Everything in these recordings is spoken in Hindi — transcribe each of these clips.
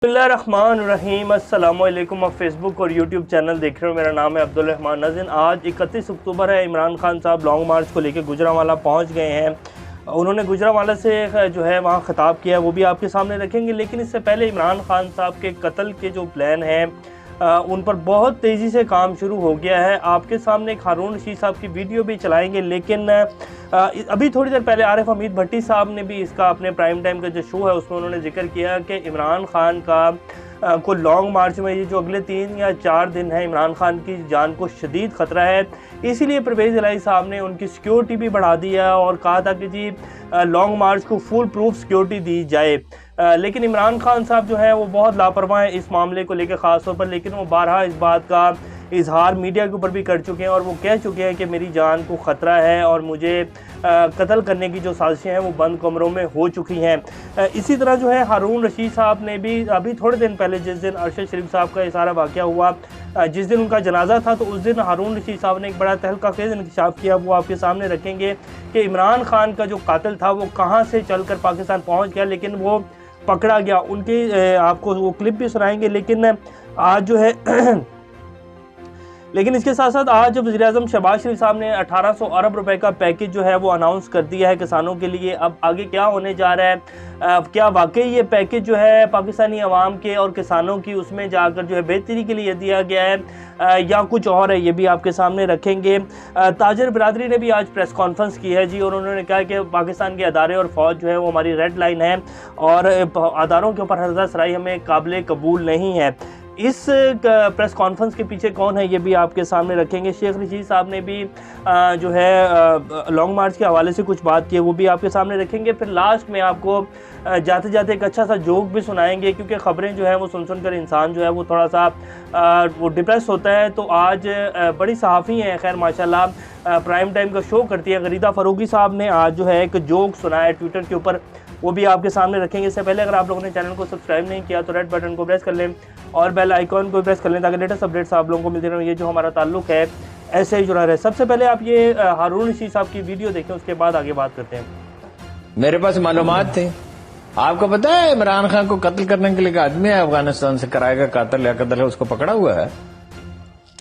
बिस्मिल्लाहिर्रहमानिर्रहीम। अस्सलामुअलैकुम। आप फेसबुक और यूट्यूब चैनल देख रहे हो। मेरा नाम है अब्दुल रहमान नाज़िन। आज 31 अक्टूबर है। इमरान खान साहब लॉन्ग मार्च को लेकर गुजरांवाला पहुंच गए हैं। उन्होंने गुजरांवाला से जो है वहां ख़िताब किया, वो भी आपके सामने रखेंगे। लेकिन इससे पहले इमरान खान साहब के कत्ल के जो प्लान हैं उन पर बहुत तेज़ी से काम शुरू हो गया है। आपके सामने एक हारून रशीद साहब की वीडियो भी चलाएंगे, लेकिन अभी थोड़ी देर पहले आरिफ हमीद भट्टी साहब ने भी इसका अपने प्राइम टाइम का जो शो है उसमें उन्होंने जिक्र किया कि इमरान खान का को लॉन्ग मार्च में ये जो अगले 3 या 4 दिन है इमरान खान की जान को शदीद ख़तरा है। इसीलिए परवेज़ इलाही साहब ने उनकी सिक्योरिटी भी बढ़ा दिया और कहा था कि जी लॉन्ग मार्च को फुल प्रूफ सिक्योरिटी दी जाए। लेकिन इमरान खान साहब जो है वो बहुत लापरवाह है इस मामले को लेकर ख़ास तौर पर। लेकिन वो बारहा इस बात का इजहार मीडिया के ऊपर भी कर चुके हैं और वो कह चुके हैं कि मेरी जान को ख़तरा है और मुझे कत्ल करने की जो साजिशें हैं वो बंद कमरों में हो चुकी हैं। इसी तरह जो है हारून रशीद साहब ने भी अभी थोड़े दिन पहले, जिस दिन अरशद शरीफ साहब का ये सारा वाक़या हुआ, जिस दिन उनका जनाजा था, तो उस दिन हारून रशीद साहब ने एक बड़ा तहलका-खेज़ इंकशाफ किया। वो आपके सामने रखेंगे कि इमरान खान का जो कातिल था वो कहाँ से चल कर पाकिस्तान पहुँच गया, लेकिन वो पकड़ा गया। उनके आपको वो क्लिप भी सुनाएंगे। लेकिन आज जो है लेकिन इसके साथ साथ आज वज़ीर-ए-आज़म शहबाज शरीफ साहब ने 1800 अरब रुपए का पैकेज जो है वो अनाउंस कर दिया है किसानों के लिए। अब आगे क्या होने जा रहा है, क्या वाकई ये पैकेज जो है पाकिस्तानी अवाम के और किसानों की उसमें जाकर जो है बेहतरी के लिए दिया गया है या कुछ और है, ये भी आपके सामने रखेंगे। ताजर बिरादरी ने भी आज प्रेस कॉन्फ्रेंस की है जी, और उन्होंने कहा कि पाकिस्तान के अदारे और फ़ौज जो है वो हमारी रेड लाइन है और अदारों के ऊपर हर्जा-सराई हमें काबिल कबूल नहीं है। इस प्रेस कॉन्फ्रेंस के पीछे कौन है ये भी आपके सामने रखेंगे। शेख रशीद साहब ने भी जो है लॉन्ग मार्च के हवाले से कुछ बात की है, वो भी आपके सामने रखेंगे। फिर लास्ट में आपको जाते जाते एक अच्छा सा जोक भी सुनाएंगे, क्योंकि ख़बरें जो है वो सुन कर इंसान जो है वो थोड़ा सा वो डिप्रेस होता है। तो आज बड़ी सहाफ़ी हैं, खैर माशाल्लाह प्राइम टाइम का शो करती है, गरीदा फ़रूकी साहब ने आज जो है एक जोक सुनाया ट्विटर के ऊपर, वो भी आपके सामने रखेंगे। इससे पहले अगर आप लोगों ने चैनल को सब्सक्राइब नहीं किया तो रेड बटन को प्रेस कर लें और बेल आइकॉन को प्रेस कर लें ताकि लेटेस्ट अपडेट्स आप लोगों को मिलते रहें। ये जो हमारा ताल्लुक है ऐसे ही जुड़ा रहे। सबसे पहले आप ये हारून रशीद साहब की वीडियो देखें, उसके बाद आगे बात करते हैं। मेरे पास मालूमात थे। आपको पता है इमरान खान को कत्ल करने के लिए एक आदमी है अफगानिस्तान से, कराएगा कातिल या कत्ल है, उसको पकड़ा हुआ है।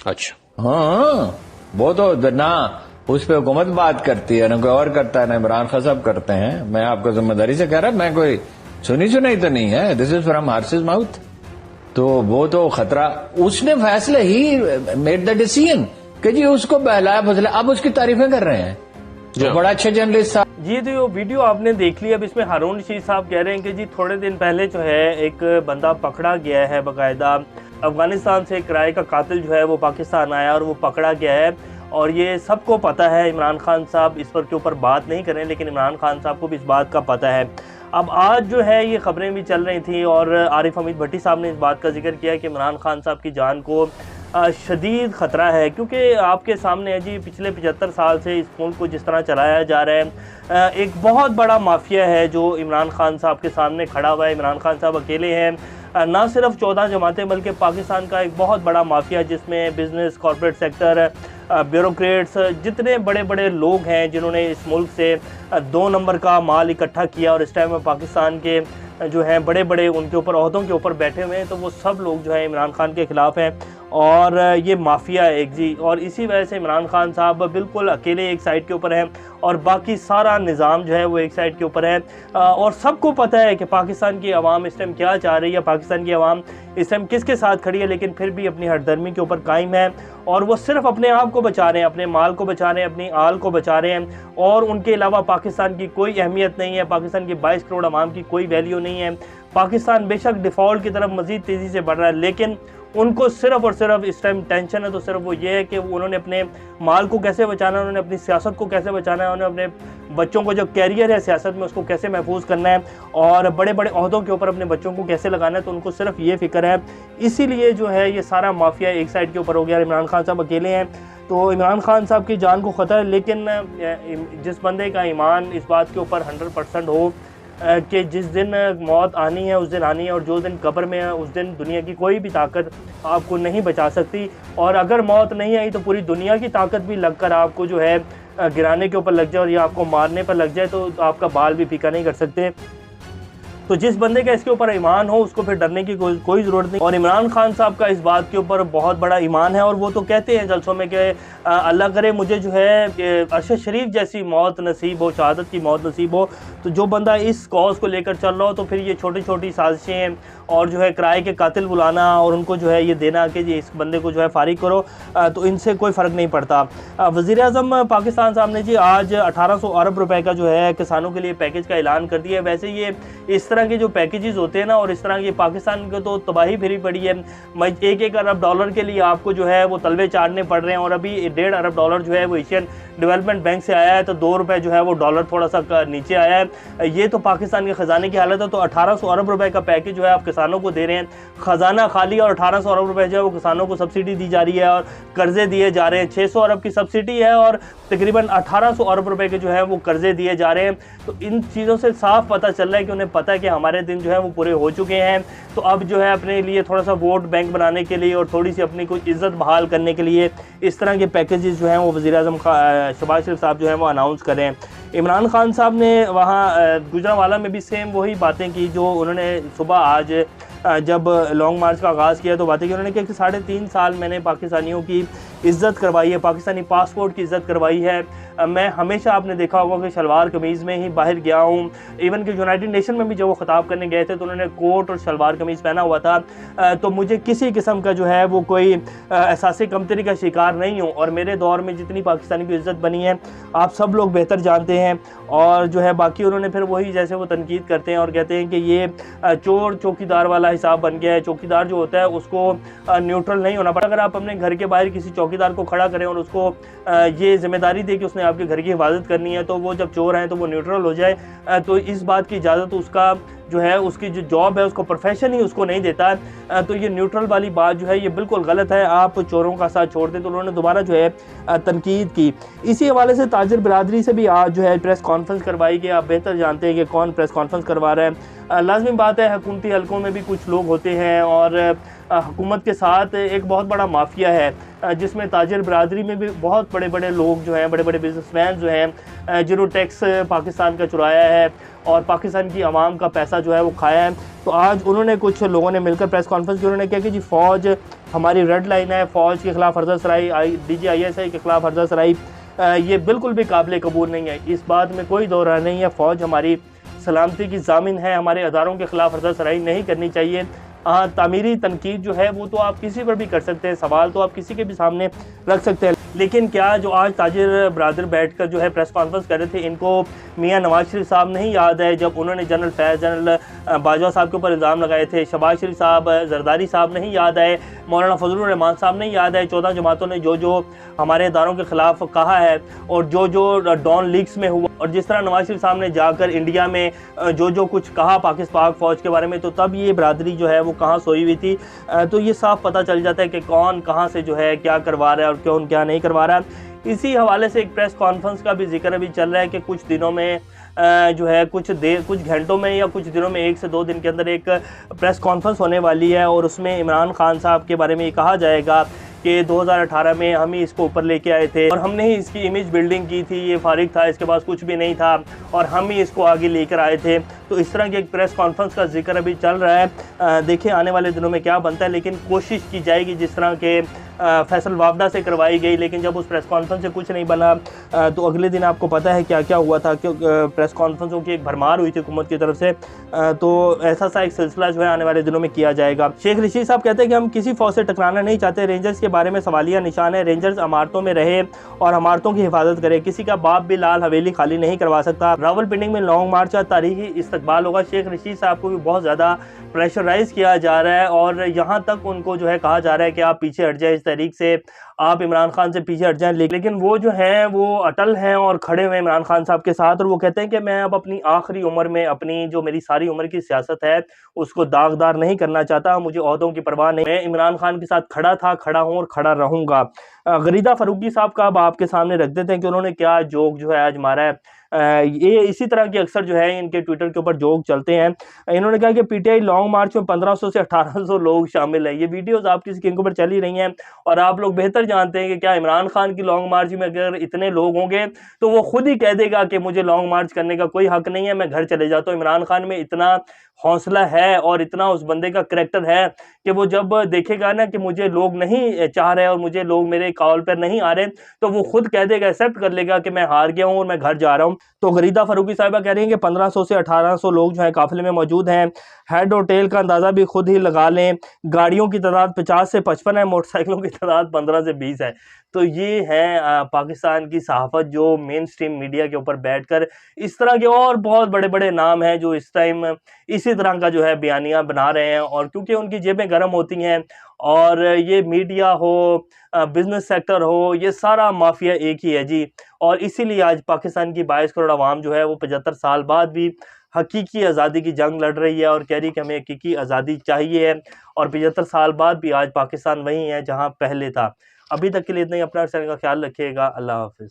अच्छा, हाँ, वो तो ना उस पर हुकूमत बात करती है, ना कोई और करता है, ना इमरान खान साहब करते हैं। मैं आपको जिम्मेदारी से कह रहा, मैं कोई सुनी तो नहीं है। This is from horse's mouth. तो वो तो खतरा, उसने फैसले ही मेड द डिसीजन कि जी उसको बहलाया फसला। अब उसकी तारीफें कर रहे हैं जो बड़ा अच्छे जर्नलिस्ट साहब। जी तो वीडियो आपने देख लिया। अब इसमें हारून रशीद साहब कह रहे हैं कि जी थोड़े दिन पहले जो है एक बंदा पकड़ा गया है, बाकायदा अफगानिस्तान से किराए का कातिल जो है वो पाकिस्तान आया और वो पकड़ा गया है, और ये सबको पता है। इमरान खान साहब इस पर के ऊपर बात नहीं करें, लेकिन इमरान खान साहब को भी इस बात का पता है। अब आज जो है ये खबरें भी चल रही थी और आरिफ हमीद भट्टी साहब ने इस बात का जिक्र किया कि इमरान खान साहब की जान को शदीद ख़तरा है, क्योंकि आपके सामने है जी पिछले 75 साल से इस मुल्क को जिस तरह चलाया जा रहा है, एक बहुत बड़ा माफिया है जो इमरान खान साहब के सामने खड़ा हुआ है। इमरान खान साहब अकेले हैं, ना सिर्फ 14 जमातें बल्कि पाकिस्तान का एक बहुत बड़ा माफिया जिसमें बिज़नेस, कॉर्पोरेट सेक्टर, ब्यूरोक्रेट्स, जितने बड़े बड़े लोग हैं जिन्होंने इस मुल्क से 2 नंबर का माल इकट्ठा किया और इस टाइम में पाकिस्तान के जो हैं बड़े बड़े उनके ऊपर ओहदों के ऊपर बैठे हुए हैं, तो वो सब लोग जो है इमरान खान के ख़िलाफ़ हैं और ये माफिया है एक जी। और इसी वजह से इमरान खान साहब बिल्कुल अकेले एक साइड के ऊपर हैं और बाकी सारा निज़ाम जो है वो एक साइड के ऊपर है। और सबको पता है कि पाकिस्तान की आवाम इस टाइम क्या चाह रही है, पाकिस्तान की आवाम इस टाइम किसके साथ खड़ी है, लेकिन फिर भी अपनी हरदर्मी के ऊपर कायम है और वो सिर्फ अपने आप को बचा रहे हैं, अपने माल को बचा रहे हैं, अपनी आल को बचा रहे हैं, और उनके अलावा पाकिस्तान की कोई अहमियत नहीं है। पाकिस्तान की 22 करोड़ आवाम की कोई वैल्यू नहीं है। पाकिस्तान बेशक डिफ़ॉल्ट की तरफ मज़ीद तेज़ी से बढ़ रहा है, लेकिन उनको सिर्फ और सिर्फ इस टाइम टेंशन है तो सिर्फ वो ये है कि उन्होंने अपने माल को कैसे बचाना है, उन्होंने अपनी सियासत को कैसे बचाना है, उन्होंने अपने बच्चों को जो कैरियर है सियासत में उसको कैसे महफूज करना है और बड़े बड़े ओहदों के ऊपर अपने बच्चों को कैसे लगाना है, तो उनको सिर्फ ये फिक्र है। इसीलिए जो है ये सारा माफिया एक साइड के ऊपर हो गया। इमरान खान साहब अकेले हैं तो इमरान खान साहब की जान को ख़तरा है, लेकिन जिस बंदे का ईमान इस बात के ऊपर 100% हो कि जिस दिन मौत आनी है उस दिन आनी है और जो दिन कब्र में है उस दिन दुनिया की कोई भी ताकत आपको नहीं बचा सकती, और अगर मौत नहीं आई तो पूरी दुनिया की ताकत भी लगकर आपको जो है गिराने के ऊपर लग जाए और या आपको मारने पर लग जाए तो आपका बाल भी फीका नहीं कर सकते। तो जिस बंदे का इसके ऊपर ईमान हो उसको फिर डरने की कोई ज़रूरत नहीं। और इमरान खान साहब का इस बात के ऊपर बहुत बड़ा ईमान है और वो तो कहते हैं जलसों में कि अल्लाह करे मुझे जो है अरशद शरीफ जैसी मौत नसीब हो, शहादत की मौत नसीब हो। तो जो बंदा इस कॉज को लेकर चल रहा हो तो फिर ये छोटी छोटी साजिशें और जो है किराए के कातिल बुलाना और उनको जो है ये देना कि जी इस बंदे को जो है फारिग करो, तो इनसे कोई फ़र्क नहीं पड़ता। वज़ीर आज़म पाकिस्तान साहब ने जी आज 1800 अरब रुपए का जो है किसानों के लिए पैकेज का ऐलान कर दिया है। वैसे ये इस तरह के जो पैकेजेस होते हैं ना, और इस तरह की पाकिस्तान को तो तबाही फिरी पड़ी है। 1 अरब डॉलर के लिए आपको जो है वो तलवे चाटने पड़ रहे हैं, और अभी 1.5 अरब डॉलर जो है वो एशियन डेवलपमेंट बैंक से आया है, तो 2 रुपये जो है वो डॉलर थोड़ा सा नीचे आया है। ये तो पाकिस्तान के ख़जाने की हालत है। तो 1800 अरब रुपए का पैकेज जो है आप किसानों को दे रहे हैं, ख़जाना खाली, और 1800 अरब रुपए जो है वो किसानों को सब्सिडी दी जा रही है और कर्जे दिए जा रहे हैं। 600 अरब की सब्सिडी है और तकरीबन 1800 अरब रुपए के जो है वो कर्जे दिए जा रहे हैं। तो इन चीज़ों से साफ पता चल रहा है कि उन्हें पता है कि हमारे दिन जो है वो पूरे हो चुके हैं। तो अब जो है अपने लिए थोड़ा सा वोट बैंक बनाने के लिए और थोड़ी सी अपनी कोई इज्जत बहाल करने के लिए इस तरह के पैकेजेस जो हैं वो वज़ीर-ए-आज़म शहबाज शरीफ साहब जो हैं वो अनाउंस करें। इमरान खान साहब ने वहाँ गुजरांवाला में भी सेम वही बातें की जो उन्होंने सुबह आज जब लॉन्ग मार्च का आगाज़ किया तो बातें की। उन्होंने कहा कि 3.5 साल मैंने पाकिस्तानियों की इज़्ज़त करवाई है, पाकिस्तानी पासपोर्ट की इज़्ज़त करवाई है। मैं हमेशा आपने देखा होगा कि शलवार कमीज़ में ही बाहर गया हूँ। इवन कि यूनाइटेड नेशन में भी जब वो ख़िताब करने गए थे तो उन्होंने कोट और शलवार कमीज़ पहना हुआ था। तो मुझे किसी किस्म का जो है वो कोई एहसास कमतरी का शिकार नहीं हूँ। और मेरे दौर में जितनी पाकिस्तानी की इज़्ज़त बनी है आप सब लोग बेहतर जानते हैं। और जो है बाकी उन्होंने फिर वही जैसे वो तनकीद करते हैं और कहते हैं कि ये चोर चौकीदार वाला हिसाब बन गया है। चौकीदार जो होता है उसको न्यूट्रल नहीं होना पड़ता। अगर आप अपने घर के बाहर किसी चौकीदार को खड़ा करें और उसको ये जिम्मेदारी दे कि उसने आपके घर की हिफाजत करनी है, तो वो जब चोर हैं तो वो न्यूट्रल हो जाए, तो इस बात की इजाज़त उसका जो है उसकी जो जॉब है उसको प्रोफेशन ही उसको नहीं देता है। तो ये न्यूट्रल वाली बात जो है ये बिल्कुल गलत है, आप चोरों का साथ छोड़ दें। तो उन्होंने दोबारा जो है तनकीद की। इसी हवाले से ताजिर बिरादरी से भी आज जो है प्रेस कॉन्फ्रेंस करवाई गई। आप बेहतर जानते हैं कि कौन प्रेस कॉन्फ्रेंस करवा रहा है। लाजमी बात है हुकूमती हलकों में भी कुछ लोग होते हैं और हुकूमत के साथ एक बहुत बड़ा माफिया है जिसमें ताजिर बिरादरी में भी बहुत बड़े बड़े लोग जो हैं, बड़े बड़े बिजनेसमैन जो हैं जिन्होंने टैक्स पाकिस्तान का चुराया है और पाकिस्तान की आवाम का पैसा जो है वो खाया है। तो आज उन्होंने कुछ लोगों ने मिलकर प्रेस कॉन्फ्रेंस की। उन्होंने कहा कि जी फ़ौज हमारी रेड लाइन है, फ़ौज के ख़िलाफ़ हरज़त सराई, DGISI के ख़िलाफ़ हरज़त सराई ये बिल्कुल भी काबिल कबूल नहीं है। इस बात में कोई दो राय नहीं है। फ़ौज हमारी सलामती की ज़ामिन है, हमारे अदारों के ख़िलाफ़ हरज़त सराई नहीं करनी चाहिए। तामीरी तनकीद जो है वो तो आप किसी पर भी कर सकते हैं, सवाल तो आप किसी के भी सामने रख सकते हैं। लेकिन क्या जो आज ताजिर ब्रादर बैठकर जो है प्रेस कॉन्फ्रेंस कर रहे थे, इनको मियां नवाज शरीफ साहब नहीं याद है जब उन्होंने जनरल फैज़, जनरल बाजवा साहब के ऊपर इल्ज़ाम लगाए थे? शहबाज शरीफ साहब, जरदारी साहब नहीं याद है? मौलाना फजलुर रहमान साहब नहीं याद है? 14 जमातों ने जो जो हमारे इदारों के ख़िलाफ़ कहा है और जो जो डॉन लीग्स में हुआ, और जिस तरह नवाज शरीफ साहब ने जाकर इंडिया में जो जो कुछ कहा पाकिस्तान फ़ौज के बारे में, तो तब ये बरादरी जो है वो कहाँ सोई हुई थी। तो ये साफ पता चल जाता है कि कौन कहाँ से जो है क्या करवा रहा है और कौन क्या नहीं करवा रहा है। इसी हवाले से एक प्रेस कॉन्फ्रेंस का भी जिक्र अभी चल रहा है कि कुछ दिनों में जो है कुछ घंटों में या कुछ दिनों में 1 से 2 दिन के अंदर एक प्रेस कॉन्फ्रेंस होने वाली है और उसमें इमरान खान साहब के बारे में ये कहा जाएगा कि 2018 में हम ही इसको ऊपर लेके आए थे और हमने ही इसकी इमेज बिल्डिंग की थी, ये फारिग था, इसके पास कुछ भी नहीं था और हम ही इसको आगे लेकर आए थे। तो इस तरह की एक प्रेस कॉन्फ्रेंस का जिक्र अभी चल रहा है। देखिए आने वाले दिनों में क्या बनता है, लेकिन कोशिश की जाएगी जिस तरह के फैसल वापदा से करवाई गई, लेकिन जब उस प्रेस कॉन्फ्रेंस से कुछ नहीं बना तो अगले दिन आपको पता है क्या क्या हुआ था। क्यों प्रेस कॉन्फ्रेंसों की एक भरमार हुई थी हुकूमत की तरफ से। तो ऐसा सा एक सिलसिला जो है आने वाले दिनों में किया जाएगा। शेख रशीद साहब कहते हैं कि हम किसी फौज से टकराना नहीं चाहते। रेंजर्स के बारे में सवालिया निशान है। रेंजर्स इमारतों में रहे और इमारतों की हिफाजत करे। किसी का बाप भी लाल हवेली खाली नहीं करवा सकता। रावलपिंडी में लॉन्ग मार्च का तारीखी इस्तकबाल होगा। शेख रशीद साहब को भी बहुत ज़्यादा प्रेशराइज किया जा रहा है और यहाँ तक उनको जो है कहा जा रहा है कि आप पीछे हट जाए, इस तरीके से आप इमरान खान से पीछे हट जाएं। लेकिन वो जो है वो अटल हैं और खड़े हुए इमरान खान साहब के साथ, और वो कहते हैं कि मैं अब अपनी आखिरी उम्र में अपनी जो मेरी सारी उम्र की सियासत है उसको दागदार नहीं करना चाहता। मुझे ओहदों की परवाह नहीं, मैं इमरान खान के साथ खड़ा था, खड़ा हूँ और खड़ा रहूँगा। गरीदा फरूकी साहब का अब आपके सामने रख देते हैं कि उन्होंने क्या जोक जो है आज मारा है। ये इसी तरह की अक्सर जो है इनके ट्विटर के ऊपर जोक चलते हैं। इन्होंने कहा कि पीटीआई लॉन्ग मार्च में 1500 से 1800 लोग शामिल हैं। ये वीडियोस आपकी स्क्रीन के ऊपर चल ही रही हैं और आप लोग बेहतर जानते हैं कि क्या इमरान खान की लॉन्ग मार्च में अगर इतने लोग होंगे तो वो खुद ही कह देगा कि मुझे लॉन्ग मार्च करने का कोई हक नहीं है, मैं घर चले जाता हूँ। इमरान खान में इतना हौसला है और इतना उस बंदे का करैक्टर है कि वो जब देखेगा ना कि मुझे लोग नहीं चाह रहे और मुझे लोग मेरे कॉल पर नहीं आ रहे, तो वो खुद कह देगा, एक्सेप्ट कर लेगा कि मैं हार गया हूँ और मैं घर जा रहा हूँ। तो गरीदा फारूकी साहिबा कह रही हैं कि 1500 से 1800 लोग जो है काफिले में मौजूद हैं। हेड और टेल का अंदाजा भी खुद ही लगा लें। गाड़ियों की तादाद 50 से 55 है, मोटरसाइकिलों की तादाद 15 से 20 है। तो ये है पाकिस्तान की सहाफत जो मेन स्ट्रीम मीडिया के ऊपर बैठकर इस तरह के और बहुत बड़े बड़े नाम हैं जो इस टाइम इसी तरह का जो है बयानिया बना रहे हैं। और क्योंकि उनकी जेबें गर्म होती हैं और ये मीडिया हो, बिजनेस सेक्टर हो, ये सारा माफिया एक ही है जी। और इसीलिए आज पाकिस्तान की 22 करोड़ आवाम जो है वो 75 साल बाद भी हकीकी आज़ादी की जंग लड़ रही है और कह रही कि हमें हकीकी आज़ादी चाहिए है। और 75 साल बाद भी आज पाकिस्तान वही है जहां पहले था। अभी तक के लिए इतना ही। अपना चैनल का ख्याल रखिएगा। अल्लाह हाफिज़।